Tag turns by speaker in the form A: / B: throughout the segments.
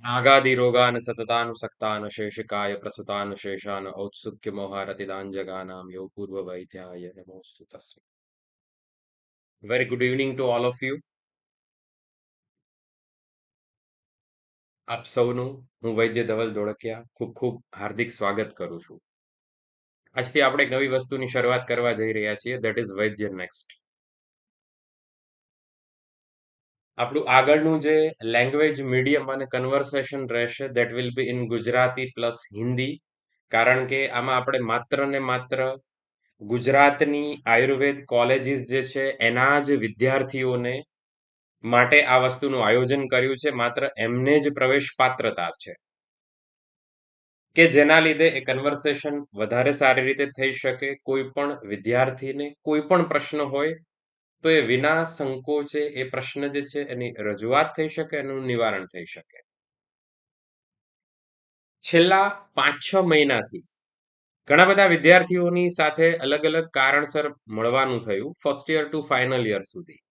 A: नागादिरोगान् सततानुसक्तान् शेषिकाय प्रसुतान् शेषान् औत्सुक्यमोहारतिदान् जगानां यो पूर्ववैद्याय नमोऽस्तु तस्मै. Very good evening to all of you. આપ સૌનું હું વૈદ્ય ધવલ ધોળકિયા ખૂબ ખૂબ હાર્દિક સ્વાગત કરું છું. આજથી આપણે એક નવી વસ્તુની શરૂઆત કરવા જઈ રહ્યા છીએ, ધેટ ઇઝ વૈદ્ય નેક્સ્ટ. આપણું આગળનું જે લેંગ્વેજ મીડિયમ અને કન્વર્સેશન રહેશે that will B in Gujarati plus Hindi, કારણ કે આમાં આપણે માત્ર ને માત્ર ગુજરાતની આયુર્વેદ કોલેજીસ જે છે એના જ વિદ્યાર્થીઓને માટે આ વસ્તુનું આયોજન કર્યું છે. માત્ર એમને જ પ્રવેશ પાત્રતા છે કે જેના લીધે એ કન્વર્સેશન વધારે સારી રીતે થઈ શકે. કોઈ પણ વિદ્યાર્થીને કોઈ પણ પ્રશ્ન હોય તો એ વિના સંકોચે એ પ્રશ્ન જે છે એની રજૂઆત થઈ શકે, એનું નિવારણ થઈ શકે. છેલ્લા 5-6 મહિનાથી ઘણા બધા વિદ્યાર્થીઓની સાથે અલગ અલગ કારણસર મળવાનું થયું, first year to final year સુધી.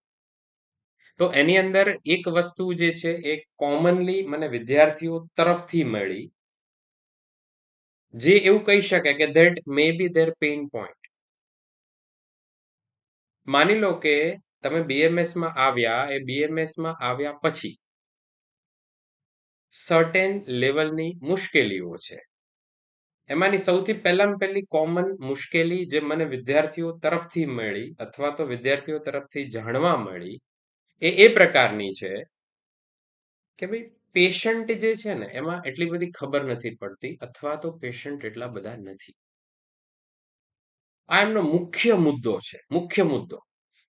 A: તો એની અંદર એક વસ્તુ જે છે એ કોમનલી મને વિદ્યાર્થીઓ તરફથી મળી, જે એવું કહી શકે કે that may be there pain point. માની લો કે તમે બીએમએસ માં આવ્યા, એ બીએમએસ માં આવ્યા પછી સર્ટેન લેવલની મુશ્કેલીઓ છે. એમાંની સૌથી પહેલી કોમન મુશ્કેલી જે મને વિદ્યાર્થીઓ તરફથી મળી અથવા તો વિદ્યાર્થીઓ તરફથી જાણવા મળી એ પ્રકારની છે કે ભાઈ પેશન્ટ જે છે ને એમાં એટલી બધી ખબર નથી પડતી અથવા તો પેશન્ટ એટલા બધા નથી. આ એમનો મુખ્ય મુદ્દો છે, મુખ્ય મુદ્દો.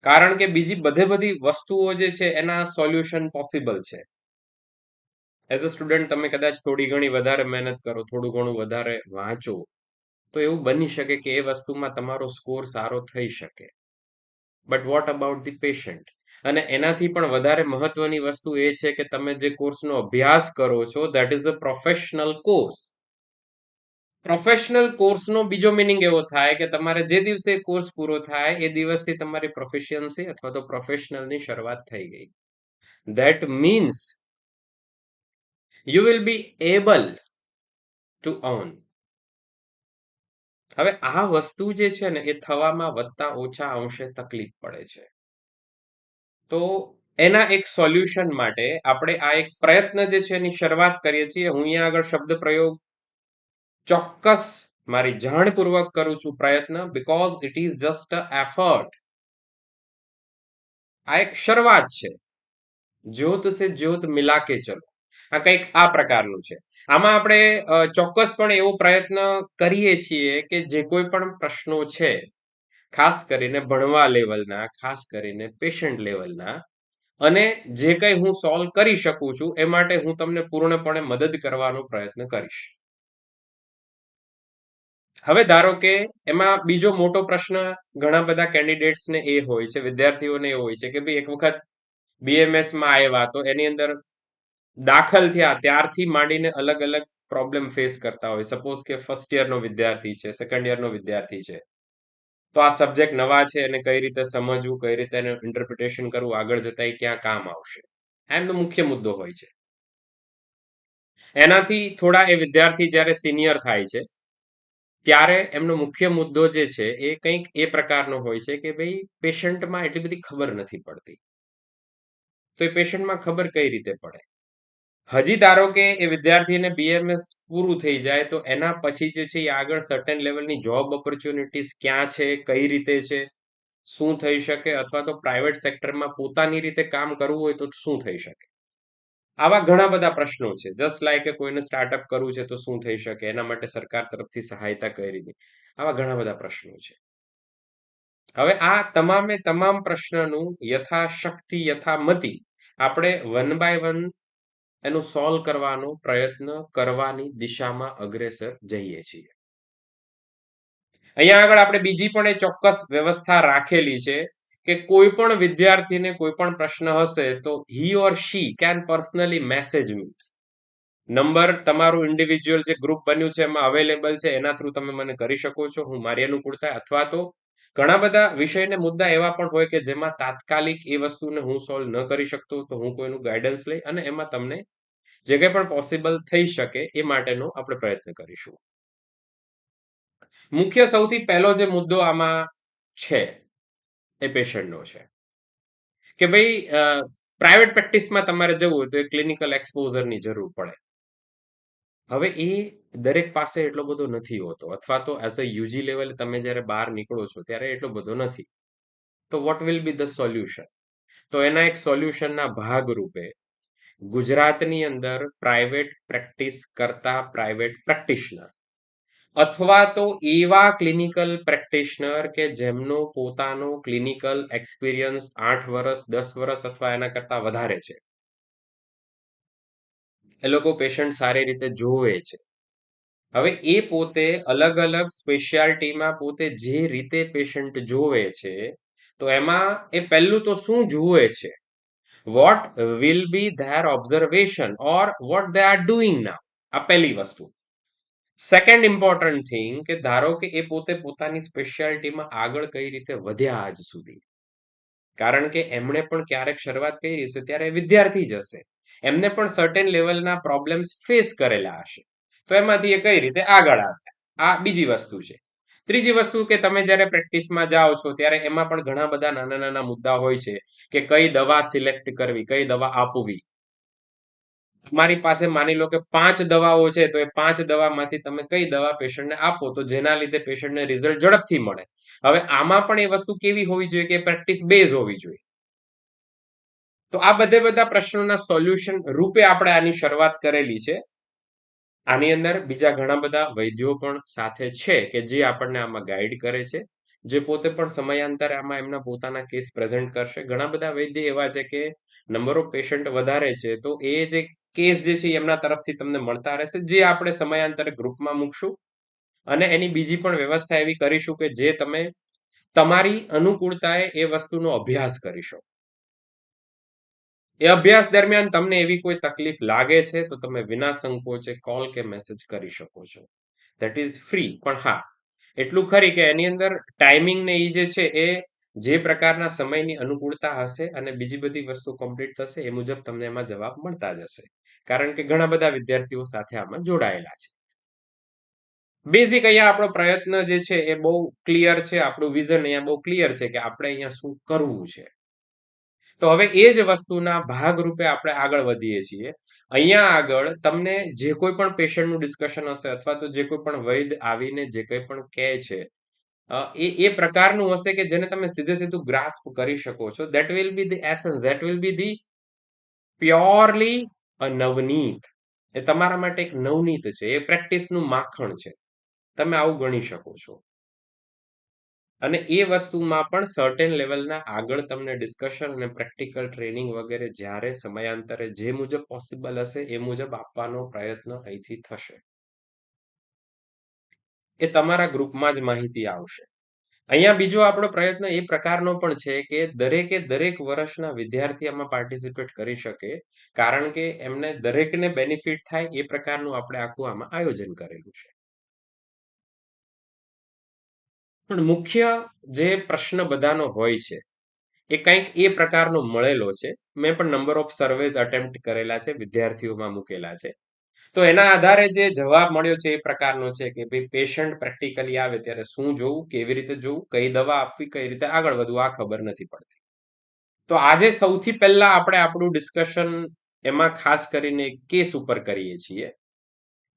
A: કારણ કે બીજી બધી વસ્તુઓ જે છે એના સોલ્યુશન પોસિબલ છે. એઝ અ સ્ટુડન્ટ તમે કદાચ થોડી ઘણી વધારે મહેનત કરો, થોડું ઘણું વધારે વાંચો, તો એવું બની શકે કે એ વસ્તુમાં તમારો સ્કોર સારો થઈ શકે. But what about the patient? અને એનાથી પણ વધારે મહત્વની વસ્તુ એ છે કે તમે જે કોર્સનો અભ્યાસ કરો છો that is a professional course. Professional કોર્સનો બીજો મિનિંગ એવો થાય કે તમારે જે દિવસે કોર્સ પૂરો થાય એ દિવસથી તમારી પ્રોફિશિયન્સી અથવા તો પ્રોફેશનલની શરૂઆત થઈ ગઈ. That means you will be able to earn. હવે આ વસ્તુ જે છે ને એ થવામાં વત્તા ઓછા અંશે તકલીફ પડે છે. તો એના એક સોલ્યુશન માટે આપણે આ એક પ્રયત્ન જે છે એની શરૂઆત કરીએ છીએ. હું અહીંયા આગળ શબ્દ પ્રયોગ ચોક્કસ મારી જાણપૂર્વક કરું છું, પ્રયત્ન, because it is just a effort. આ એક શરૂઆત છે. જ્યોત સે જ્યોત મિલા કે ચલો, આ કંઈક આ પ્રકારનું છે. આમાં આપણે ચોક્કસપણે એવો પ્રયત્ન કરીએ છીએ કે જે કોઈ પણ પ્રશ્નો છે, ખાસ કરીને ભણવા લેવલના, ખાસ કરીને પેશન્ટ લેવલના, અને જે કંઈ હું સોલ્વ કરી શકું છું એ માટે હું તમને પૂર્ણપણે મદદ કરવાનો પ્રયત્ન કરીશ. હવે ધારો કે એમાં બીજો મોટો પ્રશ્ન ઘણા બધા કેન્ડિડેટ્સને એ હોય છે, વિદ્યાર્થીઓને એ હોય છે કે ભાઈ એક વખત બીએમએસ માં આવ્યા તો એની અંદર દાખલ થયા ત્યારથી માંડીને અલગ અલગ પ્રોબ્લેમ ફેસ કરતા હોય. સપોઝ કે ફર્સ્ટ યરનો વિદ્યાર્થી છે, સેકન્ડ યરનો વિદ્યાર્થી છે, તો આ સબ્જેક્ટ નવા છે એને કઈ રીતે સમજવું, કઈ રીતે એને ઇન્ટરપ્રિટેશન કરવું, આગળ જતા એ ક્યાં કામ આવશે, એમનો મુખ્ય મુદ્દો હોય છે. એનાથી થોડા એ વિદ્યાર્થી જ્યારે સિનિયર થાય છે ત્યારે એમનો મુખ્ય મુદ્દો જે છે એ કંઈક એ પ્રકારનો હોય છે કે ભાઈ પેશન્ટમાં એટલી બધી ખબર નથી પડતી. તો એ પેશન્ટમાં ખબર કઈ રીતે પડે? હજી ધારો કે એ વિદ્યાર્થીને બીએમએસ પૂરું થઈ જાય તો એના પછી જે છે એ આગળ સર્ટેન લેવલની જોબ ઓપોર્ચ્યુનિટીઝ ક્યાં છે, કઈ રીતે છે, શું થઈ શકે, અથવા તો પ્રાઇવેટ સેક્ટરમાં પોતાની રીતે કામ કરવું હોય તો શું થઈ શકે. આવા ઘણા બધા પ્રશ્નો છે. જસ્ટ લાઈક કોઈને સ્ટાર્ટઅપ કરવું છે તો શું થઈ શકે, એના માટે સરકાર તરફથી સહાયતા કઈ રીતે, આવા ઘણા બધા પ્રશ્નો છે. હવે આ તમામે તમામ પ્રશ્નનું યથાશક્તિ યથામતિ આપણે વન બાય વન એનું સોલ્વ કરવાનો પ્રયત્ન કરવાની દિશામાં અગ્રેસર જઈએ છીએ. અહીંયા આગળ આપણે બીજી પણ એ ચોક્કસ વ્યવસ્થા રાખેલી છે કે કોઈ પણ વિદ્યાર્થીને કોઈ પણ પ્રશ્ન હશે તો he or she can personally message me. Number તમારું ઇન્ડિવિજ્યુઅલ જે ગ્રુપ બન્યું છે એમાં અવેલેબલ છે, એના થ્રુ તમે મને કરી શકો છો. હું મારી અનુકૂળતા, અથવા તો ઘણા બધા વિષયને મુદ્દા એવા પણ હોય કે જેમાં તાત્કાલિક એ વસ્તુને હું સોલ્વ ન કરી શકતો તો હું કોઈનું ગાઈડન્સ લઈ અને એમાં તમને જે કંઈ પણ પોસિબલ થઈ શકે એ માટેનો આપણે પ્રયત્ન કરીશું. મુખ્ય સૌથી પહેલો જે મુદ્દો આમાં છે એ પેશન્ટનો છે કે ભાઈ પ્રાઇવેટ પ્રેક્ટિસમાં તમારે જવું હોય તો એ ક્લિનિકલ એક્સપોઝરની જરૂર પડે. હવે એ દરેક પાસે એટલો બધો નથી હોતો, અથવા તો એઝ અ યુજી લેવલ તમે જ્યારે બહાર નીકળો છો ત્યારે એટલો બધો નથી. તો vote will B the solution? તો એના એક સોલ્યુશનના ભાગરૂપે ગુજરાતની અંદર પ્રાઇવેટ પ્રેક્ટિસ કરતા પ્રાઇવેટ પ્રેક્ટિશનર અથવા તો એવા ક્લિનિકલ પ્રેક્ટિશનર કે જેમનો પોતાનો ક્લિનિકલ એક્સપિરિયન્સ 8 વર્ષ 10 વર્ષ અથવા એના કરતા વધારે છે, એ લોકો પેશન્ટ સારી રીતે જોવે છે. હવે એ પોતે અલગ અલગ સ્પેશિયાલિટીમાં પોતે જે રીતે પેશન્ટ જોવે છે, તો એમાં એ પહેલું તો શું જુએ છે, what will be their observation or what they are doing now, આ પહેલી વસ્તુ. સેકન્ડ ઇમ્પોર્ટન્ટ થિંગ કે ધારો કે એ પોતે પોતાની સ્પેશિયાલિટીમાં આગળ કઈ રીતે વધ્યા આજ સુધી, કારણ કે એમણે પણ ક્યારેક શરૂઆત કરી હશે ત્યારે વિદ્યાર્થી જ હશે, એમને પણ સર્ટેન લેવલના પ્રોબ્લેમ્સ ફેસ કરેલા હશે, તો એમાંથી એ કઈ રીતે આગળ આવ્યા, આ બીજી વસ્તુ છે. ત્રીજી વસ્તુ કે તમે જ્યારે પ્રેક્ટિસમાં જાઓ છો ત્યારે એમાં પણ ઘણા બધા નાના નાના મુદ્દા હોય છે કે કઈ દવા સિલેક્ટ કરવી, કઈ દવા આપવી. તમારી પાસે માની લો કે 5 દવાઓ છે, તો એ 5 દવામાંથી તમે કઈ દવા પેશન્ટને આપો તો જેના લીધે પેશન્ટને રિઝલ્ટ ઝડપથી મળે. હવે આમાં પણ એ વસ્તુ કેવી હોવી જોઈએ કે પ્રેક્ટિસ બેઝ હોવી જોઈએ. તો આ બધા પ્રશ્નોના સોલ્યુશન રૂપે આપણે આની શરૂઆત કરેલી છે. આની અંદર બીજા ઘણા બધા વૈદ્યો પણ સાથે છે કે જે આપણને આમાં ગાઈડ કરે છે, જે પોતે પણ સમયાંતરે આમાં એમના પોતાના કેસ પ્રેઝન્ટ કરશે. ઘણા બધા વૈદ્ય એવા છે કે નંબર ઓફ પેશન્ટ વધારે છે, તો એ જે કેસ જે છે એમના તરફથી તમને મળતા રહેશે, જે આપણે સમયાંતરે ગ્રુપમાં મૂકશું અને એની બીજી પણ વ્યવસ્થા એવી કરીશું કે જે તમે તમારી અનુકૂળતાએ એ વસ્તુનો અભ્યાસ કરી શકો. એ અભ્યાસ દરમિયાન તમને એવી કોઈ તકલીફ લાગે છે તો તમે વિના સંકોચે કોલ કે મેસેજ કરી શકો છો. That is free. પણ હા, એટલું ખરી કે એની અંદર ટાઈમિંગ ને એ જે છે એ જે પ્રકારના સમયની અનુકૂળતા હશે અને બીજી બધી વસ્તુ કમ્પ્લીટ થશે એ મુજબ તમને એમાં જવાબ મળતા જ હશે, કારણ કે ઘણા બધા વિદ્યાર્થીઓ સાથે આમાં જોડાયેલા છે. બેઝિક અહીંયા આપણો પ્રયત્ન જે છે એ બહુ ક્લિયર છે, આપણું વિઝન અહીંયા બહુ ક્લિયર છે કે આપણે અહીંયા શું કરવું છે. તો હવે એ જ વસ્તુના ભાગરૂપે આપણે આગળ વધીએ છીએ. અહીંયા આગળ તમને જે કોઈ પણ પેશન્ટનું ડિસ્કશન હશે અથવા તો જે કોઈ પણ વૈદ્ય આવીને જે કંઈ પણ કહે છે, એ પ્રકારનું હશે કે જેને તમે સીધે સીધું ગ્રાસ્પ કરી શકો છો. That will be the essence, that will be the purely a navneet. એ તમારા માટે એક નવનીત છે, એ પ્રેક્ટિસનું માખણ છે, તમે આવું ગણી શકો છો. અને એ વસ્તુમાં પણ સર્ટેન લેવલના આગળ તમને ડિસ્કશન અને પ્રેક્ટિકલ ટ્રેનિંગ વગેરે જ્યારે સમયાંતરે જે મુજબ પોસિબલ હશે એ મુજબ આપવાનો પ્રયત્ન અહીંથી થશે. એ તમારા ગ્રુપમાં જ માહિતી આવશે. અહીંયા બીજો આપણો પ્રયત્ન એ પ્રકારનો પણ છે કે દરેકે દરેક વર્ષના વિદ્યાર્થી આમાં પાર્ટિસિપેટ કરી શકે, કારણ કે એમને દરેકને બેનિફિટ થાય એ પ્રકારનું આપણે આખું આમાં આયોજન કરેલું છે. પણ મુખ્ય જે પ્રશ્ન બધાનો હોય છે એ કંઈક એ પ્રકારનો મળેલો છે. મેં પણ નંબર ઓફ સર્વેઝ અટેમ્પ્ટ કરેલા છે, વિદ્યાર્થીઓમાં મૂકેલા છે. તો એના આધારે જે જવાબ મળ્યો છે એ પ્રકારનો છે કે ભાઈ પેશન્ટ પ્રેક્ટિકલી આવે ત્યારે શું જોવું, કેવી રીતે જોવું, કઈ દવા આપવી, કઈ રીતે આગળ વધવું, આ ખબર નથી પડતી. તો આજે સૌથી પહેલા આપણે આપણું ડિસ્કશન એમાં ખાસ કરીને કેસ ઉપર કરીએ છીએ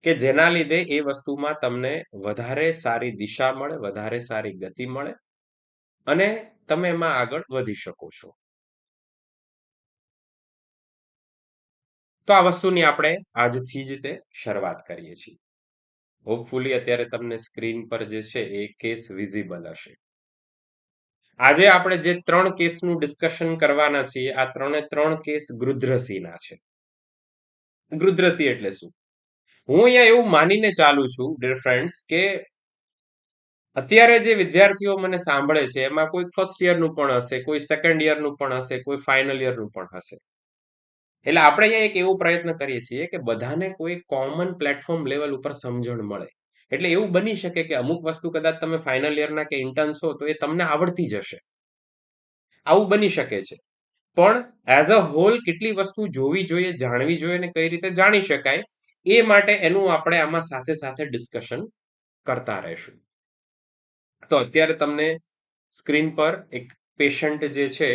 A: કે જેના લીધે એ વસ્તુમાં તમને વધારે સારી દિશા મળે, વધારે સારી ગતિ મળે અને તમે એમાં આગળ વધી શકો છો. તો આ વસ્તુની આપણે આજથી જ તે શરૂઆત કરીએ છીએ. હોપફુલી અત્યારે તમને સ્ક્રીન પર જે છે એ કેસ વિઝિબલ હશે. આજે આપણે જે 3 કેસનું ડિસ્કશન કરવાના છીએ, આ 3 કેસ ગૃધ્રસીના છે. ગૃધ્રસી એટલે શું? હું અહીંયા એવું માનીને ચાલુ છું ડિયર ફ્રેન્ડ્સ કે અત્યારે જે વિદ્યાર્થીઓ મને સાંભળે છે એમાં કોઈ ફર્સ્ટ યરનું પણ હશે, કોઈ સેકન્ડ યરનું પણ હશે, કોઈ ફાઇનલ યરનું પણ હશે. એટલે આપણે અહીંયા એક એવો પ્રયત્ન કરીએ છીએ કે બધાને કોઈ કોમન પ્લેટફોર્મ લેવલ ઉપર સમજણ મળે. એટલે એવું બની શકે કે અમુક વસ્તુ કદાચ તમે ફાઇનલ યરના કે ઇન્ટર્ન્સ હો તો એ તમને આવડતી જશે, આવું બની શકે છે. પણ એઝ અ હોલ કેટલી વસ્તુ જોવી જોઈએ, જાણવી જોઈએ અને કઈ રીતે જાણી શકાય, એ માટે એનું આપણે આમાં સાથે સાથે ડિસ્કશન કરતા રહીશું. તો અત્યારે તમને સ્ક્રીન પર એક પેશન્ટ જે છે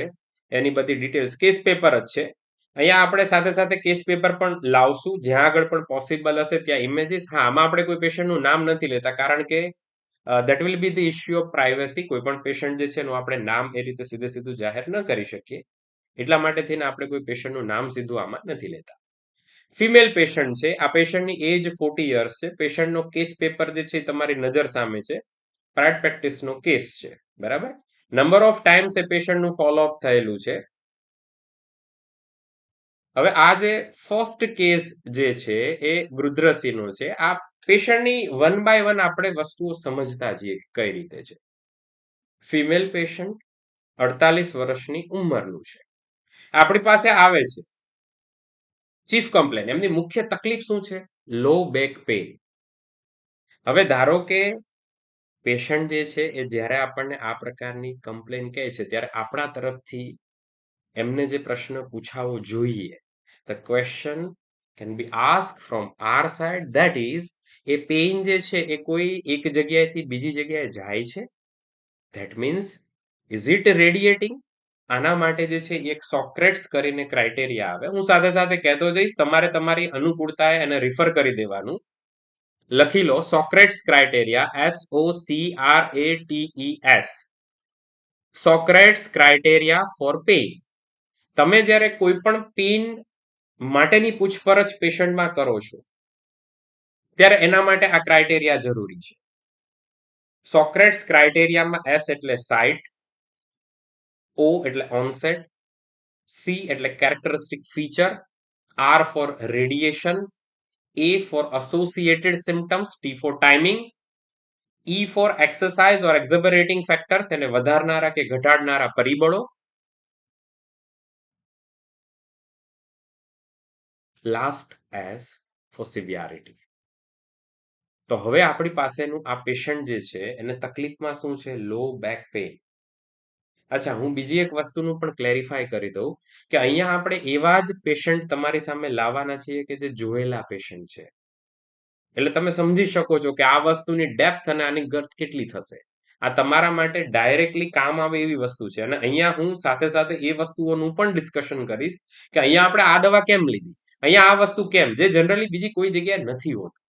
A: એની બધી ડિટેલ્સ, કેસ પેપર જ છે. અહીંયા આપણે સાથે સાથે કેસ પેપર પણ લાવશું, જ્યાં આગળ પણ પોસિબલ હશે ત્યાં ઇમેજીસ. હા, આમાં આપણે કોઈ પેશન્ટનું નામ નથી લેતા, કારણ કે that will be the issue of privacy. કોઈ પણ પેશન્ટ જે છે એનું આપણે નામ એ રીતે સીધે સીધું જાહેર ન કરી શકીએ, એટલા માટે થઈને આપણે કોઈ પેશન્ટનું નામ સીધું આમાં નથી લેતા. ફિમેલ પેશન્ટ છે, આ પેશન્ટની એજ 40 યર્સ છે. પેશન્ટનો કેસ પેપર જે છે તમારી નજર સામે છે, પ્રાઇવેટ પ્રેક્ટિસનો કેસ છે, બરાબર. નંબર ઓફ ટાઈમ્સ એ પેશન્ટનું ફોલોઅપ થયેલું છે. હવે આ જે ફર્સ્ટ કેસ જે છે એ ગૃધ્રસીનો છે. આ પેશન્ટની વન બાય વન આપણે વસ્તુઓ સમજતા જઈએ કઈ રીતે છે. ફિમેલ પેશન્ટ, 48 વર્ષની ઉંમરનું છે, આપણી પાસે આવે છે. ચીફ કમ્પ્લેન, એમની મુખ્ય તકલીફ શું છે? લો બેક પેઇન. હવે ધારો કે પેશન્ટ જે છે એ જ્યારે આપણને આ પ્રકારની કમ્પ્લેન કહે છે ત્યારે આપણા તરફથી એમને જે પ્રશ્ન પૂછાવો જોઈએ, the question can be asked from our side, that is, A pain જે છે એ કોઈ એક જગ્યાએથી બીજી જગ્યાએ જાય છે? That means, is it radiating? આના માટે જે છે એક સોક્રેટ્સ કરીને ક્રાઇટેરિયા આવે. હું સાથે સાથે કહેતો જઈશ, તમારે તમારી અનુકૂળતાએ એને રિફર કરી દેવાનું. લખી લો, Socrates criteria, SOCRATES, Socrates criteria for pain. તમે જ્યારે કોઈ પણ પેઇન માટેની પૂછપરછ પેશન્ટમાં કરો છો ત્યારે એના માટે આ ક્રાઇટેરિયા જરૂરી છે. સોક્રેટ્સ ક્રાઇટેરિયામાં S એટલે સાઇટ, O એટલે ઓનસેટ, C એટલે characteristic feature, R for radiation, A for associated symptoms, T for timing, E for exercise or exacerbating factors, એને વધારનારા કે ઘટાડનારા પરિબળો, લાસ્ટ S ફોર સિવિયારિટી. તો હવે આપણી પાસેનું આ પેશન્ટ જે છે એને તકલીફમાં શું છે? લો બેક પેઇન. અચ્છા, હું બીજી એક વસ્તુનું પણ ક્લેરિફાય કરી દઉં કે અહીંયા આપણે એવા જ પેશન્ટ તમારી સામે લાવવાના છીએ કે જે જોયેલા પેશન્ટ છે, એટલે તમે સમજી શકો છો કે આ વસ્તુની ડેપ્થ અને આની ગર્થ કેટલી થશે. આ તમારા માટે ડાયરેક્ટલી કામ આવે એવી વસ્તુ છે. અને અહીંયા હું સાથે સાથે એ વસ્તુઓનું પણ ડિસ્કશન કરીશ કે અહીંયા આપણે આ દવા કેમ લીધી, અહીંયા આ વસ્તુ કેમ, જે જનરલી બીજી કોઈ જગ્યાએ નથી હોતું.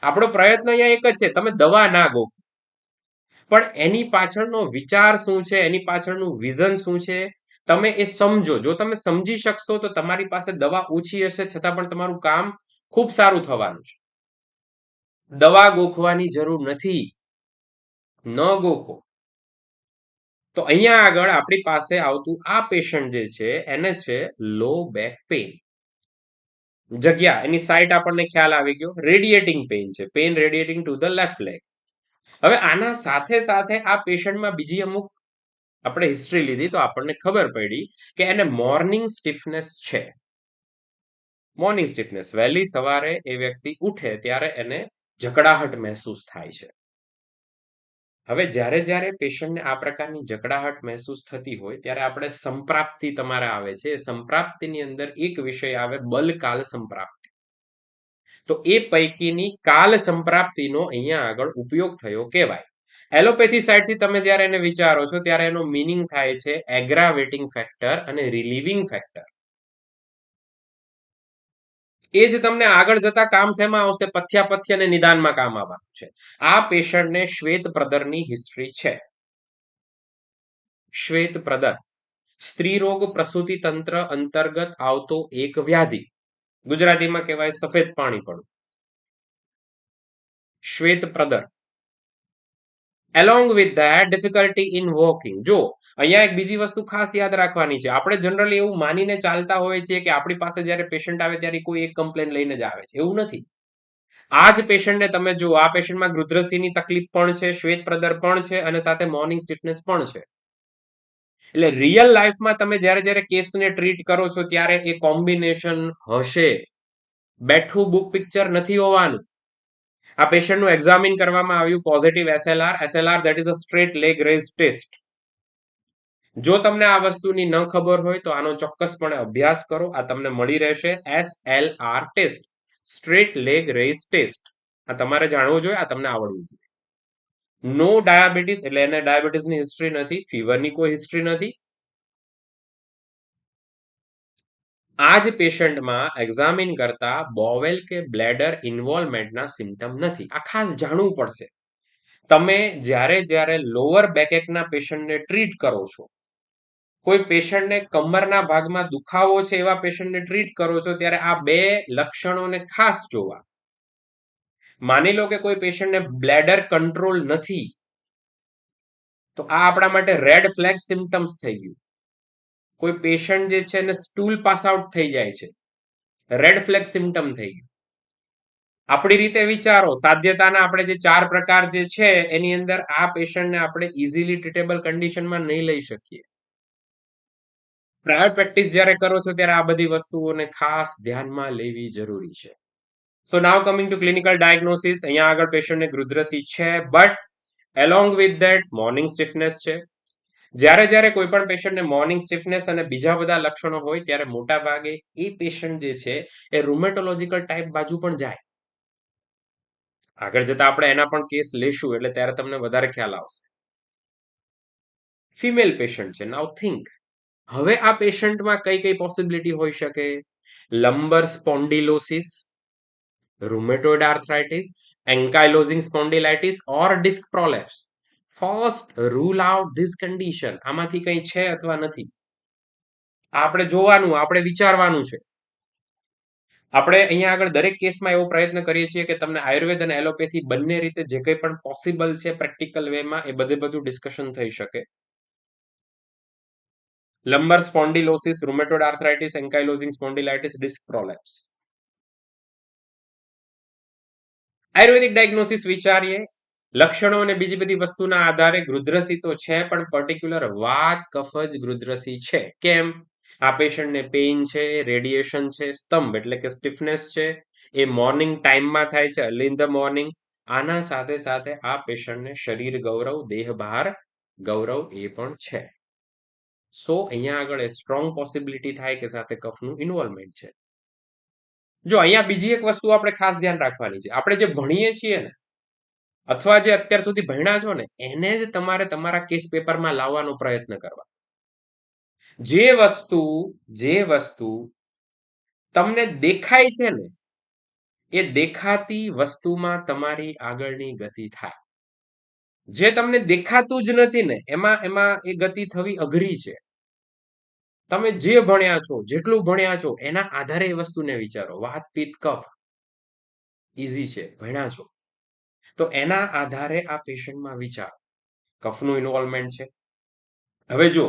A: આપણો પ્રયત્ન અહીંયા એક જ છે, તમે દવા ના ગો, પણ એની પાછળનો વિચાર શું છે, એની પાછળનું વિઝન શું છે, તમે એ સમજો. જો તમે સમજી શકશો તો તમારી પાસે દવા ઓછી હશે છતાં પણ તમારું કામ ખૂબ સારું થવાનું છે. દવા ગોખવાની જરૂર નથી, ન ગોખો. તો અહીંયા આગળ આપણી પાસે આવતું આ પેશન્ટ જે છે એને છે લો બેક પેઇન. જગ્યા, એની સાઇટ આપણને ખ્યાલ આવી ગયો, રેડિયેટિંગ પેઇન છે, pain radiating to the left leg. હવે આના સાથે સાથે આ પેશન્ટમાં બીજી અમુક આપણે હિસ્ટ્રી લીધી તો આપણને ખબર પડી કે એને મોર્નિંગ સ્ટીફનેસ છે. મોર્નિંગ સ્ટીફનેસ, વહેલી સવારે એ વ્યક્તિ ઉઠે ત્યારે એને જકડાહટ મહેસૂસ થાય છે. હવે જ્યારે જ્યારે પેશન્ટને આ પ્રકારની જકડાહટ મહેસૂસ થતી હોય ત્યારે આપણે સંપ્રાપ્તિ તમારે આવે છે. સંપ્રાપ્તિની અંદર એક વિષય આવે બલકાલ સંપ્રાપ્તિ. તો એ પૈકીની કાલ સંપ્રાપ્તિનો અહીંયા આગળ ઉપયોગ થયો કહેવાય. એલોપેથી સાઇડથી તમે જ્યારે એને વિચારો છો ત્યારે એનો મીનિંગ થાય છે એગ્રાવેટિંગ ફેક્ટર અને રિલીવિંગ ફેક્ટર. એ જ તમને આગળ જતા કામ શેમાં આવશે? પથ્ય અને નિદાનમાં કામ આવવાનું છે. આ પેશન્ટને શ્વેત પ્રદરની હિસ્ટ્રી છે. શ્વેત પ્રદર સ્ત્રી રોગ પ્રસૂતિ તંત્ર અંતર્ગત આવતો એક વ્યાધિ, ગુજરાતીમાં કહેવાય સફેદ પાણી પડવું, શ્વેત પ્રદર. Along with that difficulty in walking. જો અહીંયા એક બીજી વસ્તુ ખાસ યાદ રાખવાની છે, આપણે જનરલી એવું માનીને ચાલતા હોય છે કે આપણી પાસે જ્યારે પેશન્ટ આવે ત્યારે કોઈ એક કમ્પ્લેન લઈને જ આવે છે, એવું નથી. આ જ પેશન્ટને તમે જુઓ, આ પેશન્ટમાં ગૃધ્રસીની તકલીફ પણ છે, શ્વેત પ્રદર પણ છે અને સાથે મોર્નિંગ સ્ટીફનેસ પણ છે. એટલે રિયલ લાઈફમાં તમે જ્યારે જ્યારે કેસને ટ્રીટ કરો છો ત્યારે એ કોમ્બિનેશન હશે. બેઠું બુક પિક્ચર નથી હોવાનું. આ પેશન્ટનું એક્ઝામિન કરવામાં આવ્યું, positive SLR, that is a straight leg raise test. જો તમને આ વસ્તુની ન ખબર હોય તો આનો ચોક્કસપણે અભ્યાસ કરો. આ તમને મળી રહેશે SLR test, straight leg raise test. આ તમારે જાણવું જોઈએ, આ તમને આવડવું જોઈએ. નો ડાયાબિટીસ એટલે એને ડાયાબિટીસની હિસ્ટ્રી નથી, ફીવરની કોઈ હિસ્ટ્રી નથી. આ જ પેશન્ટમાં એક્ઝામિન કરતા બોવેલ કે બ્લેડર ઇન્વોલ્વમેન્ટના સિમ્ટમ નથી. આ ખાસ જાણવું પડશે. તમે જ્યારે લોઅર બેકએકના પેશન્ટને ટ્રીટ કરો છો, કોઈ પેશન્ટને કમરના ભાગમાં દુખાવો છે એવા પેશન્ટને ટ્રીટ કરો છો, ત્યારે આ બે લક્ષણોને ખાસ જોવા. માની લો કે કોઈ પેશન્ટને બ્લેડર કંટ્રોલ નથી, તો આ આપણા માટે રેડ ફ્લેગ સિમ્ટમ્સ થઈ ગયું. કોઈ પેશન્ટ જે છે એને સ્ટૂલ પાસ આઉટ થઈ જાય છે, રેડ ફ્લેગ સિમ્ટમ થઈ ગયું. આપણી રીતે વિચારો, સાધ્યતાના આપણે જે 4 પ્રકાર જે છે એની અંદર આ પેશન્ટને આપણે ઇઝીલી ટ્રીટેબલ કન્ડિશનમાં નહીં લઈ શકીએ. પ્રાઇવેટ પ્રેક્ટિસ જ્યારે કરો છો ત્યારે આ બધી વસ્તુઓને ખાસ ધ્યાનમાં લેવી જરૂરી છે. So now coming to clinical diagnosis. અહીંયા આગળ પેશન્ટને ગૃધ્રસી છે, but along with that morning stiffness છે. જ્યારે કોઈ પણ પેશન્ટને મોર્નિંગ સ્ટીફનેસ અને બીજા બધા લક્ષણો હોય ત્યારે મોટા ભાગે એ પેશન્ટ જે છે એ રૂમેટોલોજીકલ ટાઈપ બાજુ પણ જાય. આગળ જતા આપણે એના પણ કેસ લેશું એટલે ત્યારે તમને વધારે ખ્યાલ આવશે. ફિમેલ પેશન્ટ છે. નાઉ થિંક, હવે આ પેશન્ટમાં કઈ કઈ પોસિબિલિટી હોઈ શકે? Lumbar spondylosis, rheumatoid arthritis, ankylosing spondylitis or disc prolapse. First rule out these condition. આમાંથી કઈ છે અથવા નથી, આપણે જોવાનું, આપણે વિચારવાનું છે. આપણે અહીંયા આગળ દરેક કેસમાં એવો પ્રયત્ન કરીએ છીએ કે તમને આયુર્વેદ અને એલોપેથી બંને રીતે જે કંઈ પણ પોસિબલ છે પ્રેક્ટિકલ વેમાં એ બધું ડિસ્કશન થઈ શકે. Lumbar spondylosis, rheumatoid arthritis, ankylosing spondylitis, disc prolapse. Ayurvedic diagnosis વિચારીએ. લક્ષણો અને બીજી બધી વસ્તુના આધારે ગૃધ્રસી તો છે, પણ પર્ટિક્યુલર વાત કફજ ગૃધ્રસી છે. કેમ? આ પેશન્ટને પેઇન છે, રેડિયેશન છે, સ્તંભ એટલે કે સ્ટીફનેસ છે, એ મોર્નિંગ ટાઈમમાં થાય છે, અર્લી ઇન ધ મોર્નિંગ. આના સાથે સાથે આ પેશન્ટને શરીર ગૌરવ, દેહભાર ગૌરવ એ પણ છે. સો અહીંયા આગળ એ સ્ટ્રોંગ પોસિબિલિટી થાય કે સાથે કફનું ઇન્વોલ્વમેન્ટ છે. જો અહીંયા બીજી એક વસ્તુ આપણે ખાસ ધ્યાન રાખવાની છે. આપણે જે ભણીએ છીએ ને, અથવા જે અત્યાર સુધી ભણ્યા છો ને, એને જ તમારે તમારા કેસ પેપરમાં લાવવાનો પ્રયત્ન કરવા. જે વસ્તુ તમને દેખાય છે ને, એ દેખાતી વસ્તુમાં તમારી આગળની ગતિ થાય. જે તમને દેખાતું જ નથી ને, એમાં એ ગતિ થવી અઘરી છે. તમે જે ભણ્યા છો, જેટલું ભણ્યા છો, એના આધારે એ વસ્તુને વિચારો. વાત, પિત્ત, કફ ઈઝી છે, ભણ્યા છો તો એના આધારે આ પેશન્ટમાં વિચારો. કફનું ઇન્વોલ્વમેન્ટ છે. હવે જો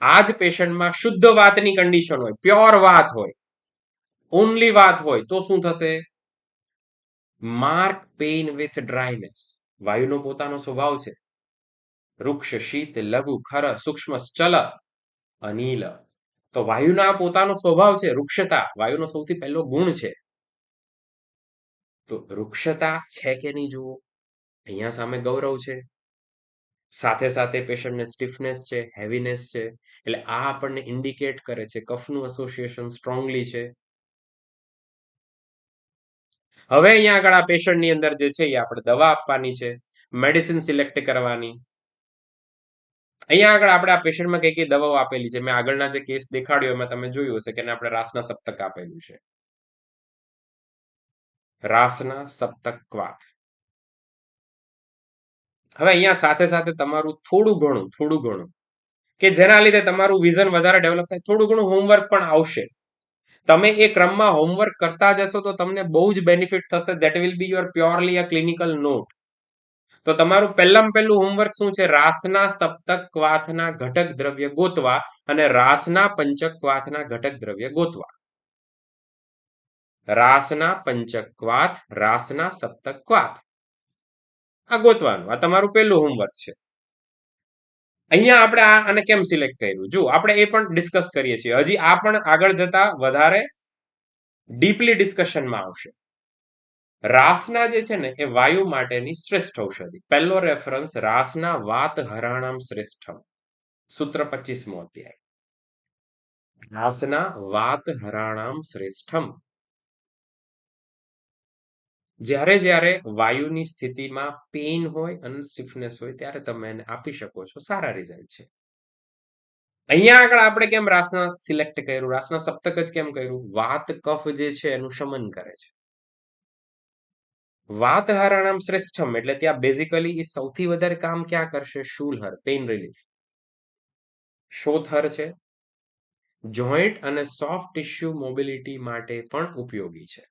A: આ જ પેશન્ટમાં શુદ્ધ વાતની કન્ડિશન હોય, પ્યોર વાત હોય, ઓનલી વાત હોય, તો શું થશે? Mark pain with dryness. વાયુનો પોતાનો સ્વભાવ છે, વૃક્ષ, શીત, લઘુ, ખર, સૂક્ષ્મ, ચલ, અનિલ. તો વાયુના પોતાનો સ્વભાવ છે વૃક્ષતા. વાયુનો સૌથી પહેલો ગુણ છે. તો વૃક્ષતા છે કે નહીં જુઓ. અહીંયા સામે ગૌરવ છે, સાથે સાથે પેશન્ટને સ્ટીફનેસ છે, હેવીનેસ છે. એટલે આ આપણને ઇન્ડિકેટ કરે છે કફનું એસોસિએશન સ્ટ્રોંગલી છે. હવે અહીંયા આગળ આ પેશન્ટની અંદર જે છે એ આપણે દવા આપવાની છે, મેડિસિન સિલેક્ટ કરવાની. અહીંયા આગળ આપણે આ પેશન્ટમાં કઈ કઈ દવાઓ આપેલી છે, મેં આગળના જે કેસ દેખાડ્યો એમાં તમે જોયું હશે કે આપણે રાસના સપ્તક આપેલું છે. રાસના સપ્તકવાત. હવે અહીંયા સાથે સાથે તમારું થોડું ઘણું કે જેના લીધે તમારું વિઝન વધારે ડેવલપ થાય, થોડું ઘણું હોમવર્ક પણ આવશે. તમે એ ક્રમમાં હોમવર્ક કરતા જશો તો તમને બહુ જ બેનિફિટ થશે. That will be your purely a clinical note. તો તમારું પહેલું હોમવર્ક શું છે? રાસના સપ્તકવાતના ઘટક દ્રવ્ય ગોતવા અને રાસના પંચકવાતના ઘટક દ્રવ્ય ગોતવા. રાસના પંચકવાત, રાસના સપ્તકવાત, આ ગોતવાનું. આ તમારું પહેલું હોમવર્ક છે. અહીંયા આપણે આને કેમ સિલેક્ટ કર્યું, જો આપણે એ પણ ડિસ્કસ કરીએ છીએ. હજી આ પણ આગળ જતા વધારે ડીપલી ડિસ્કશનમાં આવશે. રાસના જે છે ને એ વાયુ માટેની શ્રેષ્ઠ ઔષધિ. પહેલો રેફરન્સ રાસના વાત હરાણામ શ્રેષ્ઠમ. સૂત્ર 25મો અધ્યાય. રાસના વાત હરાણામ શ્રેષ્ઠમ. જ્યારે વાયુની સ્થિતિમાં પેઇન હોય અને સ્ટીફનેસ હોય ત્યારે તમે એને આપી શકો છો, સારા રિઝલ્ટ છે. અહીંયા આગળ આપણે કેમ રાસના સિલેક્ટ કર્યું, રાસના સપ્તક જ કેમ કર્યું? વાત કફ જે છે એનું શમન કરે છે. વાત હરણમ શ્રેષ્ઠમ એટલે ત્યાં બેઝિકલી એ સૌથી વધારે કામ ક્યાં કરશે? શૂલહર, પેઇન રિલીફ. શોથર છે, જોઈન્ટ અને સોફ્ટ ટિશ્યુ મોબિલિટી માટે પણ ઉપયોગી છે.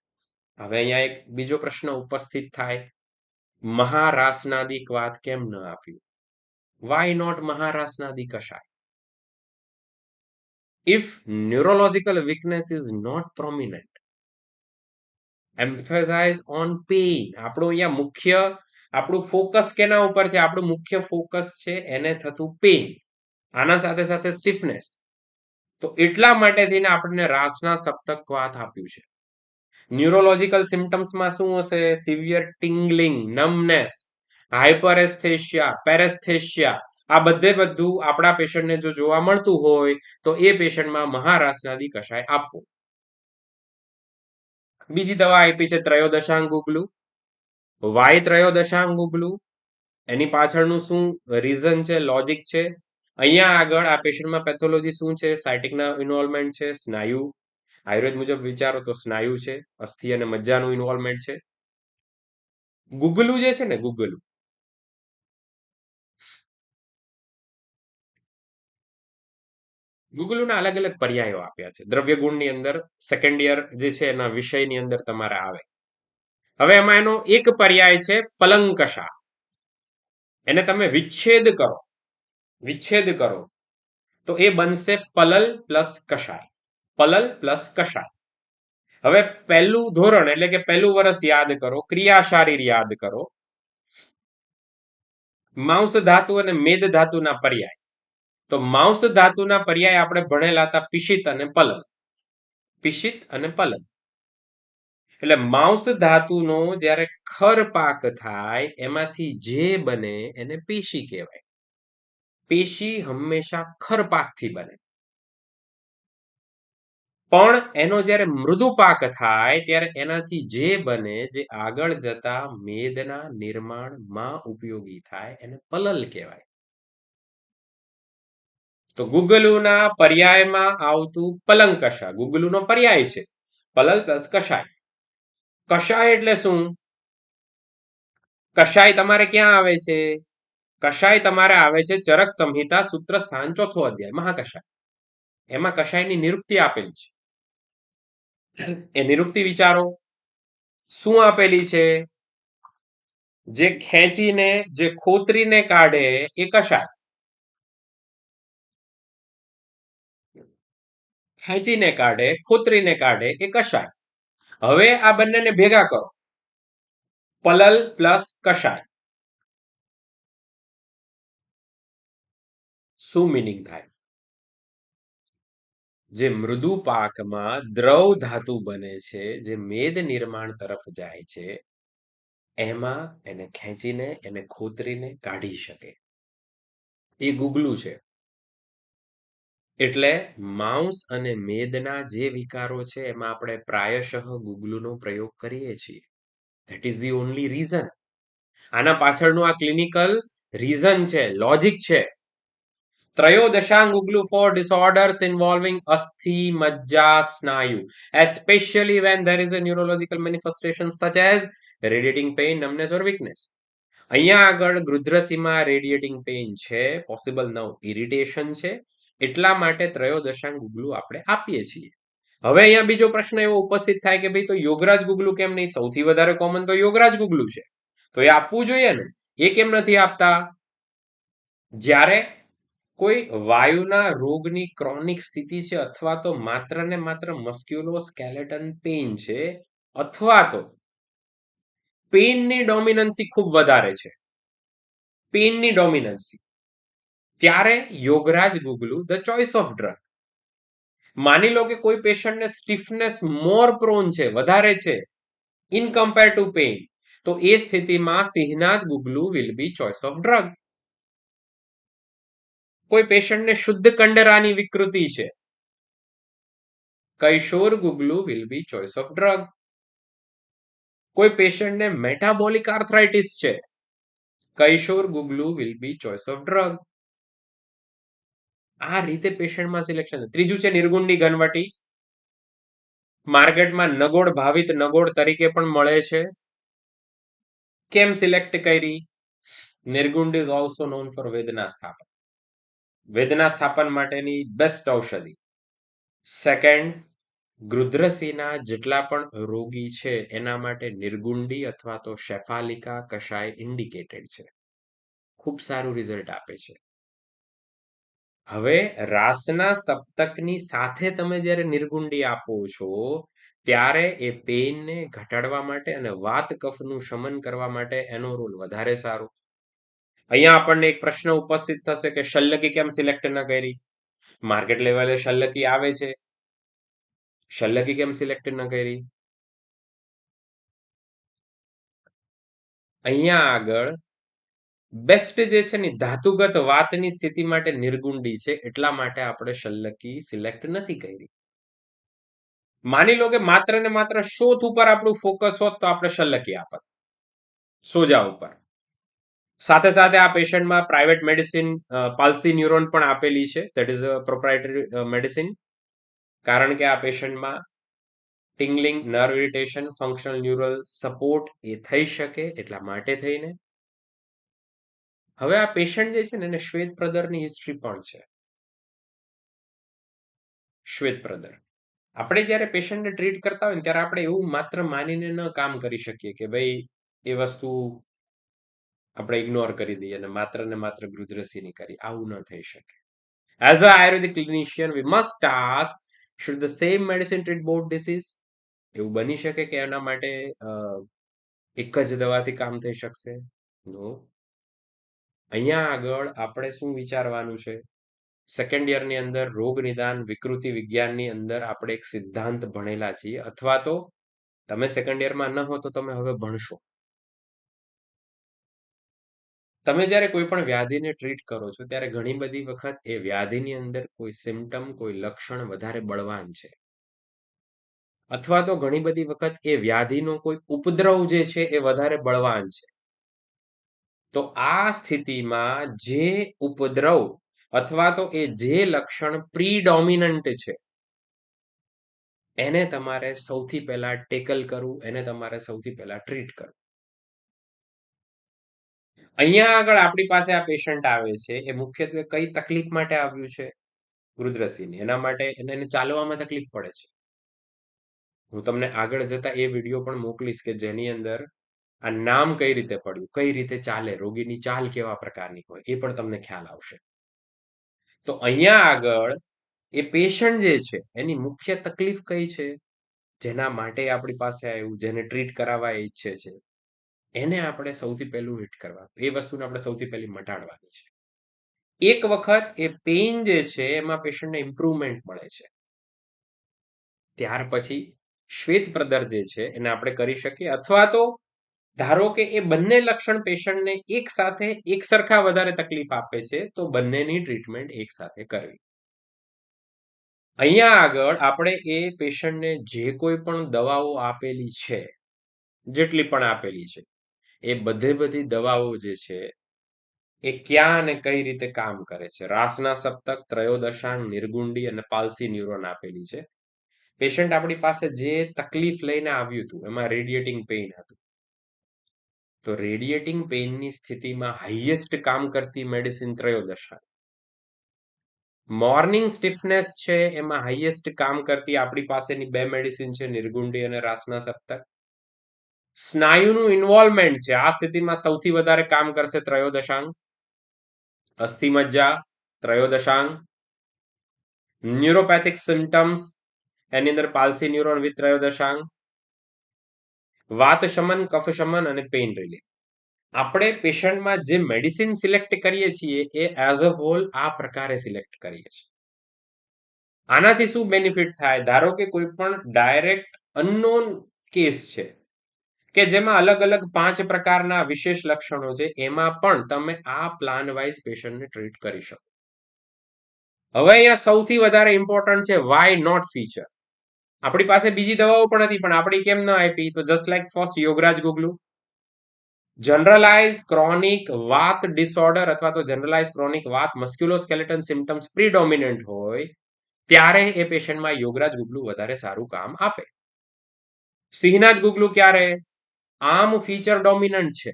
A: હવે અહીંયા એક બીજો પ્રશ્ન ઉપસ્થિત થાય, મહારાસનાદિક વાત કેમ ન આપ્યું? Why not Maharasnadik kashay? If neurological weakness is not prominent, emphasize on pain. આપણું અહીંયા મુખ્ય આપણું ફોકસ કેના ઉપર છે? આપણું મુખ્ય ફોકસ છે એને થતું પેઇન, આના સાથે સાથે સ્ટીફનેસ. તો એટલા માટે થઈને આપણને રાસના સપ્તક વાત આપ્યું છે. ન્યુરોલોજીકલ સિમ્ટમ્સમાં શું હશે? Severe tingling, numbness, hyperaesthesia, paraesthesia. આ બધું આપણા પેશન્ટને જો જોવા મળતું હોય તો એ પેશન્ટમાં મહારાસનાદી કષાય આપવો. બીજી દવા આપી છે ત્રયોદશાંગ ગુગલું. વાય ત્રયોદશાંગ ગુગલું? એની પાછળનું શું રીઝન છે, લોજિક છે? અહીંયા આગળ આ પેશન્ટમાં પેથોલોજી શું છે? સાયટિકના ઇન્વોલ્વમેન્ટ છે, સ્નાયુ. આયુર્વેદ મુજબ વિચારો તો સ્નાયુ છે, અસ્થિ અને મજ્જાનું ઇન્વોલ્વમેન્ટ છે. ગુગલું જે છે ને, ગુગલું ગુગલુના અલગ અલગ પર્યાયો આપ્યા છે. દ્રવ્ય ગુણની અંદર સેકન્ડ યર જે છે એના વિષયની અંદર તમારે આવે. હવે એમાં એનો એક પર્યાય છે પલંકશા. એને તમે વિચ્છેદ કરો તો એ બનશે પલલ પ્લસ કષાય. પલલ પ્લસ કષાય. હવે પહેલું ધોરણ એટલે કે પહેલું વર્ષ યાદ કરો, ક્રિયાશારીર યાદ કરો. માંસ ધાતુ અને મેદ ધાતુના પર્યાય. તો માંસ ધાતુના પર્યાય આપણે ભણેલા હતા પિષિત અને પલલ. પિષિત અને પલલ એટલે માંસ ધાતુનો જ્યારે ખર પાક થાય એમાંથી જે બને એને પેશી કહેવાય. પેશી હંમેશા ખરપાકથી બને. પણ એનો જ્યારે મૃદુ પાક થાય ત્યારે એનાથી જે બને, જે આગળ જતા મેદના નિર્માણમાં ઉપયોગી થાય એને પલલ કહેવાય. તો ગુગલુના પર્યાયમાં આવતું પલંકશા ગુગલુનો પર્યાય છે. પલલ પ્લસ કષાય. કષાય એટલે શું? કષાય તમારે ક્યાં આવે છે? કષાય તમારે આવે છે ચરક સંહિતા સૂત્ર સ્થાન 4થો અધ્યાય મહાકષાય. એમાં કષાયની નિરુક્તિ આપેલી છે. એ નિરુક્તિ વિચારો. શું આપેલી છે? જે ખેંચીને જે ખોતરીને કાઢે એ કષાય. ખેંચીને કાઢે, ખોતરીને કાઢે એ કષાય. હવે આ બંનેને ભેગા કરો, પલલ પ્લસ કષાય. શું મિનિંગ થાય? જે મૃદુ પાકમાં દ્રવ ધાતુ બને છે, જે મેદ નિર્માણ તરફ જાય છે, એમાં એને ખેંચીને એને ખોતરીને કાઢી શકે. એ ગુગલું છે. એટલે માંસ અને મેદના જે વિકારો છે એમાં આપણે પ્રાયશઃ ગુગલુનો પ્રયોગ કરીએ છીએ. That is the only reason. આના પાછળનું આ ક્લિનિકલ રીઝન છે, લોજિક છે. ત્રયોદશાંગ ગુગલુ for disorders involving અસ્થિ, મજ્જા, સ્નાયુ, especially when there is a neurological manifestation such as radiating pain, numbness or weakness. અહીંયા આગળ ગૃધ્રસીમાં રેડિએટિંગ પેઇન છે, પોસિબલ નવ ઇરિટેશન છે, એટલા માટે ત્રયોદશાંગ ગુગલું આપણે આપીએ છીએ. હવે અહીંયા બીજો પ્રશ્ન એવો ઉપસ્થિત થાય કે ભાઈ તો યોગરાજ ગુગલું કેમ નહીં? સૌથી વધારે કોમન તો યોગરાજ ગુગલું છે, તો એ આપવું જોઈએ ને. એ કેમ નથી આપતા? જ્યારે કોઈ વાયુના રોગની ક્રોનિક સ્થિતિ છે અથવા તો માત્ર ને માત્ર મસ્ક્યુલોસ્કેલેટલ પેઇન છે અથવા તો પેઇનની ડોમિનન્સી ખૂબ વધારે છે, પેઇનની ડોમિનન્સી, ત્યારે Yograj ગુગલું the choice of drug. માની લો કે કોઈ પેશન્ટને સ્ટીફનેસ મોર પ્રોન છે, વધારે છે ઇન કમ્પેર ટુ પેઇન, તો એ સ્થિતિમાં Simhanad guggulu will be choice of drug. કોઈ પેશન્ટને શુદ્ધ કંડરાની વિકૃતિ છે, Kaishore guggulu will be choice of drug. કોઈ પેશન્ટને મેટાબોલિક આર્થરાઇટિસ છે, Kaishore guggulu will be choice of drug. આ રીતે પેશન્ટમાં સિલેક્શન. ત્રીજું છે નિર્ગુંડી ઘનવટી. માર્કેટમાં નગોડ ભાવિત નગોડ તરીકે પણ મળે છે. કેમ સિલેક્ટ કરી? નિર્ગુંડ ઇઝ ઓલ્સો નોન ફોર વેદના સ્થાપન. વેદના સ્થાપન માટેની બેસ્ટ ઔષધિ. સેકન્ડ, ગૃધ્રસીના જેટલા પણ રોગી છે એના માટે નિર્ગુંડી અથવા તો શેફાલિકા કષાય ઇન્ડિકેટેડ છે, ખૂબ સારું રિઝલ્ટ આપે છે. હવે રાસના સપ્તકની સાથે તમે જ્યારે નિર્ગુંડી આપો છો ત્યારે એ પેઇનને ઘટાડવા માટે અને વાત કફનું શમન કરવા માટે એનો રોલ વધારે સારો. અહીંયા આપણને એક પ્રશ્ન ઉપસ્થિત થશે કે શલ્યકી કેમ સિલેક્ટ ન કરી? માર્કેટ લેવલે શલ્યકી આવે છે, શલ્યકી કેમ સિલેક્ટ ન કરી? અહીંયા આગળ બેસ્ટ જે છે ને ધાતુગત વાતની સ્થિતિ માટે નિર્ગુંડી છે, એટલા માટે આપણે શલ્યકી સિલેક્ટ નથી કરી. માની લો કે માત્ર ને માત્ર શોથ ઉપર આપણું ફોકસ હોત તો આપણે શલ્યકી આપત, સોજા ઉપર. સાથે સાથે આ પેશન્ટમાં પ્રાઇવેટ મેડિસિન પાલ્સી ન્યુરોન પણ આપેલી છે, that is a proprietary medicine. કારણ કે આ પેશન્ટમાં tingling, nerve irritation, functional neural support એ થઈ શકે એટલા માટે થઈને. હવે આ પેશન્ટ જે છે ને એને શ્વેત પ્રદરની હિસ્ટ્રી પણ છે. શ્વેત પ્રદર. આપણે જ્યારે પેશન્ટને ટ્રીટ કરતા હોય ને ત્યારે આપણે એવું માત્ર માનીને ન કામ કરી શકીએ કે ભાઈ એ વસ્તુ આપણે ઇગ્નોર કરી દઈએ અને માત્ર ગૃધ્રસીની કરી. આવું ન થઈ શકે. As a Ayurvedic clinician we must ask, should the same medicine treat both disease? એવું બની શકે કે એના માટે એક જ દવાથી કામ થઈ શકશે? નો. અહીંયા આગળ આપણે શું વિચારવાનું છે? સેકન્ડ યરની અંદર રોગ નિદાન વિકૃતિ વિજ્ઞાનની અંદર આપણે એક સિદ્ધાંત ભણેલા છીએ, અથવા તો તમે સેકન્ડ યરમાં ન હો તો તમે હવે ભણશો. તમે જ્યારે કોઈ પણ વ્યાધિને ટ્રીટ કરો છો ત્યારે ઘણી બધી વખત એ વ્યાધિની અંદર કોઈ સિમ્ટમ, કોઈ લક્ષણ વધારે બળવાન છે, અથવા તો ઘણી બધી વખત એ વ્યાધિનો કોઈ ઉપદ્રવ જે છે એ વધારે બળવાન છે. તો આ સ્થિતિમાં જે ઉપદ્રવ અથવા તો એ જે લક્ષણ પ્રીડોમિનન્ટ છે એને તમારે સૌથી પહેલા ટેકલ કરવું, એને તમારે સૌથી પહેલા ટ્રીટ કરવું. અહીંયા આગળ આપણી પાસે આ પેશન્ટ આવે છે એ મુખ્યત્વે કઈ તકલીફ માટે આવ્યું છે? ગૃધ્રસીની. એના માટે એને ચાલવામાં તકલીફ પડે છે. હું તમને આગળ જતા એ વિડીયો પણ મોકલીશ કે જેની અંદર આ નામ કઈ રીતે પડ્યું, કઈ રીતે ચાલે, રોગીની ચાલ કેવા પ્રકારની હોય એ પણ તમને ખ્યાલ આવશે. તો અહીંયા આગળ એ પેશન્ટ જે છે એની મુખ્ય તકલીફ કઈ છે, જેના માટે આપણી પાસે આવ્યું, જેને ટ્રીટ કરાવવા ઈચ્છે છે, એને આપણે સૌથી પહેલું હિટ કરવા, એ વસ્તુને આપણે સૌથી પહેલી મટાડવાની છે. એક વખત એ પેઇન જે છે એમાં પેશન્ટને ઇમ્પ્રુવમેન્ટ મળે છે, ત્યાર પછી શ્વેત પ્રદર જે છે એને આપણે કરી શકીએ, અથવા તો ધારો કે એ બંને લક્ષણ પેશન્ટને એક સાથે એક સરખા વધારે તકલીફ આપે છે તો બંનેની ટ્રીટમેન્ટ એક સાથે કરવી. અહીંયા આગળ આપણે એ પેશન્ટને જે કોઈ પણ દવાઓ આપેલી છે, જેટલી પણ આપેલી છે, એ બધી દવાઓ જે છે એ ક્યાં અને કઈ રીતે કામ કરે છે. રાસના સપ્તક, ત્રયોદશાંગ, નિર્ગુંડી અને પાલ્સી ન્યુરોન આપેલી છે. પેશન્ટ આપણી પાસે જે તકલીફ લઈને આવ્યું હતું એમાં રેડિયેટિંગ પેઇન હતું, તો રેડિયેટિંગ પેઇનની સ્થિતિમાં હાઈએસ્ટ કામ કરતી મેડિસિન ત્રયોદશા. મોર્નિંગ સ્ટીફનેસ છે એમાં હાઈએસ્ટ કામ કરતી આપણી પાસેની બે મેડિસિન છે, નિર્ગુંડી અને રાસના સપ્તક. સ્નાયુનું ઇન્વોલ્વમેન્ટ છે, આ સ્થિતિમાં સૌથી વધારે કામ કરશે ત્રયોદશાંગ. અસ્થિમજ્જા, ત્રયોદશાંગ. ન્યુરોપેથિક સિમ્ટમ્સ એની અંદર પાલ્સી ન્યુરોન વિથ ત્રયોદશાંગ. વાત શમન, કફ શમન અને પેઇન રિલીફ. આપણે પેશન્ટમાં જે મેડિસિન સિલેક્ટ કરીએ છીએ એ એઝ અ હોલ આ પ્રકારે સિલેક્ટ કરીએ છીએ. આનાથી શું બેનિફિટ થાય? ધારો કે કોઈ પણ ડાયરેક્ટ અનનોન કેસ છે કે જેમાં અલગ અલગ 5 પ્રકારના વિશેષ લક્ષણો છે, એમાં પણ તમે આ પ્લાન વાઇઝ પેશન્ટને ટ્રીટ કરી શકો. હવે અહીંયા સૌથી વધારે ઇમ્પોર્ટન્ટ છે વાય નોટ ફીચર. આપણી પાસે બીજી દવાઓ પણ હતી, પણ આપણી કેમ ન આપી? તો just like first Yogaraj guggulu, generalise chronic vata disorder અથવા તો generalise chronic vata musculoskeletal symptoms predominant હોય ત્યારે એ પેશન્ટમાં યોગરાજ ગુગલુ વધારે સારું કામ આપે. સિંહનાથ ગુગલુ ક્યારે? આમ ફીચર ડોમિનન્ટ છે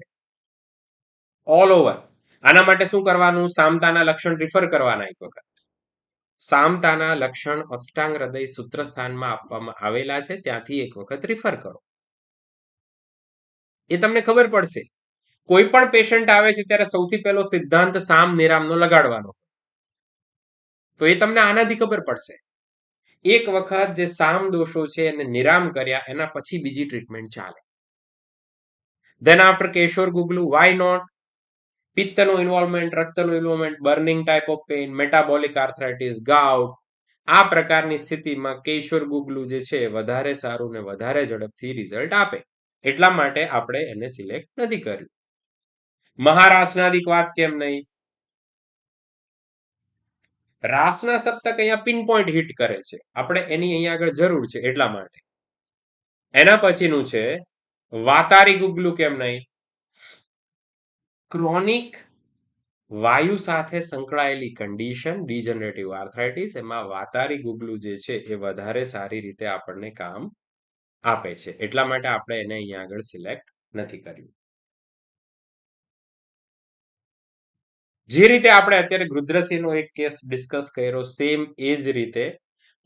A: ઓલ ઓવર. આના માટે શું કરવાનું? સામતાના લક્ષણ રિફર કરવાના એક વખત. સામતાના લક્ષણ અષ્ટાંગ હૃદય સૂત્રસ્થાનમાં આપવામાં આવેલા છે, ત્યાંથી એક વખત રિફર કરો. એ તમને ખબર પડશે. કોઈ પણ પેશન્ટ આવે છે ત્યારે સૌથી પહેલો સિદ્ધાંત સામ નિરામનો લગાડવાનો, તો એ તમને આનાથી ખબર પડશે. એક વખત જે સામ દોષો છે એને નિરામ કર્યા એના પછી બીજી ટ્રીટમેન્ટ ચાલે. Then after Kaishore guggulu, why not? પિત્તનું ઇન્વોલ્વમેન્ટ, રક્તનું involvement, burning type of pain, metabolic arthritis, gout, આ પ્રકારની સ્થિતિમાં કેશોર ગુગલુ જે છે વધારે સારું ને વધારે ઝડપથી રિઝલ્ટ આપે. એટલા માટે આપણે એને સિલેક્ટ નથી કર્યું. મહારાસનાદિક વાત કેમ નહીં? રાસના સપ્તક અહીંયા પિન પોઈન્ટ હિટ કરે છે, આપણે એની અહીંયા આગળ જરૂર છે એટલા માટે. એના પછીનું છે વાતારી ગુગલુ કેમ નહીં? ક્રોનિક વાયુ સાથે સંકળાયેલી કન્ડિશન ડિજનરેટિવ આર્થરાઇટિસ, એમાં વાતારી ગુગલુ જે છે એ વધારે સારી રીતે આપણને કામ આપે છે, એટલા માટે આપણે એને અહીંયા આગળ સિલેક્ટ નથી કર્યું. જે રીતે આપણે અત્યારે ગૃધ્રસિંહનો એક કેસ ડિસ્કસ કર્યો સેમ એ જ રીતે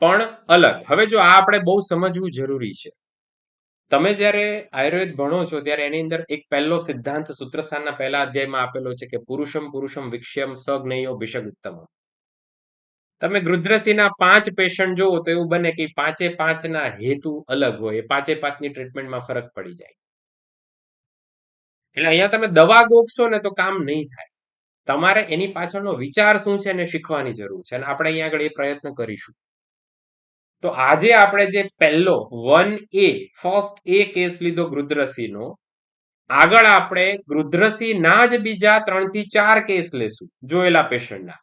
A: પણ અલગ. હવે જો આ આપણે બહુ સમજવું જરૂરી છે. તમે જ્યારે આયુર્વેદ ભણો છો ત્યારે એની અંદર એક પહેલો સિદ્ધાંત સૂત્રસ્થાનના પહેલા અધ્યાયમાં આપેલો છે કે પુરુષમ પુરુષમ વિક્ષ્યમ સગ્નયો ભિષગુત્તમ. તમે ગૃધ્રસિંહના 5 પેશન્ટ જોવો તો એવું બને કે પાંચે પાંચના હેતુ અલગ હોય, પાંચે પાંચની ટ્રીટમેન્ટમાં ફરક પડી જાય. એટલે અહીંયા તમે દવા ગોખશો ને તો કામ નહીં થાય. તમારે એની પાછળનો વિચાર શું છે એને શીખવાની જરૂર છે, અને આપણે અહીંયા આગળ એ પ્રયત્ન કરીશું. તો આજે આપણે જે પહેલો 1A ફર્સ્ટ એ કેસ લીધો ગૃધ્રસિંહનો, આગળ આપણે ગૃધ્રસિંહના જ બીજા 3 થી 4 કેસ લેશું જોયેલા પેશન્ટના,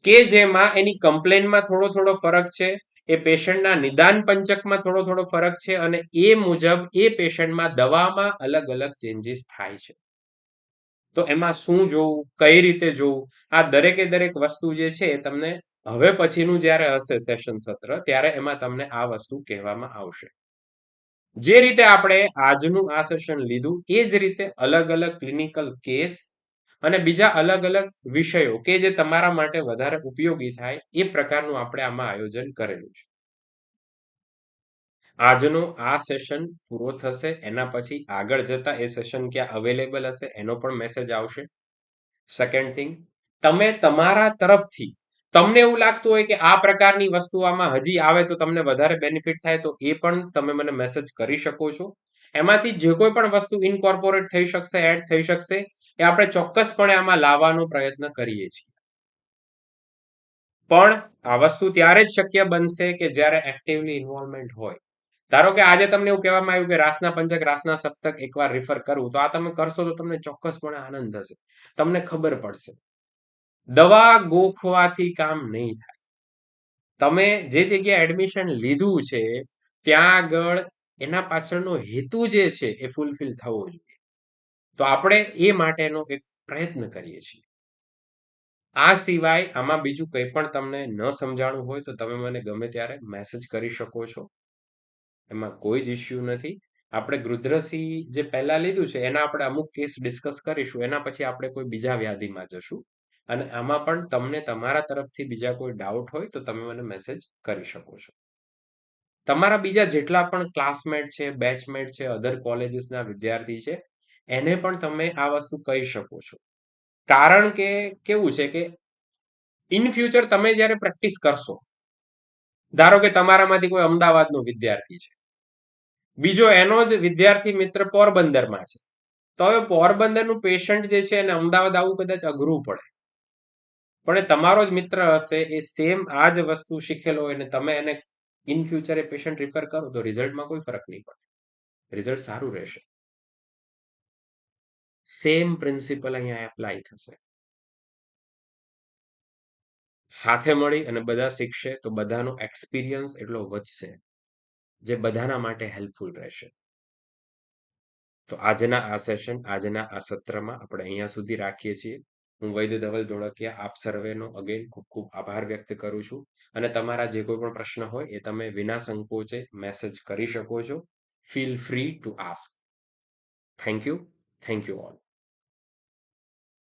A: કે જેમાં એની કમ્પ્લેનમાં થોડો થોડો ફરક છે, એ પેશન્ટના નિદાન પંચકમાં થોડો થોડો ફરક છે, અને એ મુજબ એ પેશન્ટમાં દવામાં અલગ અલગ ચેન્જીસ થાય છે. તો એમાં શું જોવું, કઈ રીતે જોવું, આ દરેકે દરેક વસ્તુ જે છે એ તમને હવે પછીનું જ્યારે હશે સેશન સત્ર ત્યારે એમાં તમને આ વસ્તુ કહેવામાં આવશે. જે રીતે આપણે આજનું આ સેશન લીધું એ જ રીતે અલગ અલગ ક્લિનિકલ કેસ અને બીજા અલગ અલગ વિષયો કે જે તમારા માટે વધારે ઉપયોગી થાય એ પ્રકારનું આપણે આમાં આયોજન કરેલું છે. આજનો આ સેશન પૂરો થશે એના પછી આગળ જતા એ સેશન ક્યાં અવેલેબલ હશે એનો પણ મેસેજ આવશે. સેકન્ડ થિંગ, તમે તમારા તરફથી તમને એવું લાગતું હોય કે આ પ્રકારની વસ્તુ આમાં હજી આવે તો તમને વધારે બેનિફિટ થાય તો એ પણ તમે મને મેસેજ કરી શકો છો. એમાંથી જે કોઈ પણ વસ્તુ ઇનકોર્પોરેટ થઈ શકશે, એડ થઈ શકશે, એ આપણે ચોક્કસપણે આમાં લાવવાનો પ્રયત્ન કરીએ છીએ. પણ આ વસ્તુ ત્યારે જ શક્ય બનશે કે જ્યારે એક્ટિવલી ઇન્વોલ્વમેન્ટ હોય. ધારો કે આજે તમને એવું કહેવામાં આવ્યું કે રાસના પંચક, રાસના સપ્તક એકવાર રિફર કરવું, તો આ તમે કરશો તો તમને ચોક્કસપણે આનંદ થશે, તમને ખબર પડશે. દવા ગોખવાથી કામ નહીં થાય. તમે જે જગ્યાએ એડમિશન લીધું છે ત્યાં આગળ એના પાછળનો હેતુ જે છે એ ફૂલફિલ થવો જોઈએ. તો આપણે એ માટેનો એક પ્રયત્ન કરીએ છીએ. આ સિવાય આમાં બીજું કંઈ પણ તમને ન સમજાણું હોય તો તમે મને ગમે ત્યારે મેસેજ કરી શકો છો, એમાં કોઈ જ ઇશ્યુ નથી. આપણે ગૃધ્રસિંહ જે પહેલા લીધું છે એના આપણે અમુક કેસ ડિસ્કસ કરીશું, એના પછી આપણે કોઈ બીજા વ્યાધિમાં જશું, અને આમાં પણ તમને તમારા તરફથી બીજા કોઈ ડાઉટ હોય તો તમે મને મેસેજ કરી શકો છો. તમારા બીજા જેટલા પણ ક્લાસમેટ છે, બેચમેટ છે, અધર કોલેજીસના વિદ્યાર્થી છે, એને પણ તમે આ વસ્તુ કહી શકો છો. કારણ કે કેવું છે કે ઇન ફ્યુચર તમે જ્યારે પ્રેક્ટિસ કરશો, ધારો કે તમારામાંથી કોઈ અમદાવાદનો વિદ્યાર્થી છે, બીજો એનો જ વિદ્યાર્થી મિત્ર પોરબંદરમાં છે, તો હવે પોરબંદરનું પેશન્ટ જે છે એને અમદાવાદ આવવું કદાચ અઘરું પડે, પણ એ તમારો જ મિત્ર હશે, એ સેમ આ જ વસ્તુ શીખેલો હોય ને તમે એને in future A patient refer કરો તો રિઝલ્ટમાં કોઈ ફરક નહીં પડે, રિઝલ્ટ સારું રહેશે. સેમ પ્રિન્સિપલ અહીંયા એપ્લાય થશે. સાથે મળી અને બધા શીખશે તો બધાનો એક્સપિરિયન્સ એટલો વધશે, જે બધાના માટે હેલ્પફુલ રહેશે. તો આજના આ સત્રમાં આપણે અહીંયા સુધી રાખીએ છીએ. હું વૈદ્ય ધવલ ધોળકિયા આપ સર્વેનો અગેન ખૂબ ખૂબ આભાર વ્યક્ત કરું છું. અને તમારા જે કોઈ પણ પ્રશ્ન હોય એ તમે વિના સંકોચે મેસેજ કરી શકો છો. Feel free to ask. Thank you all.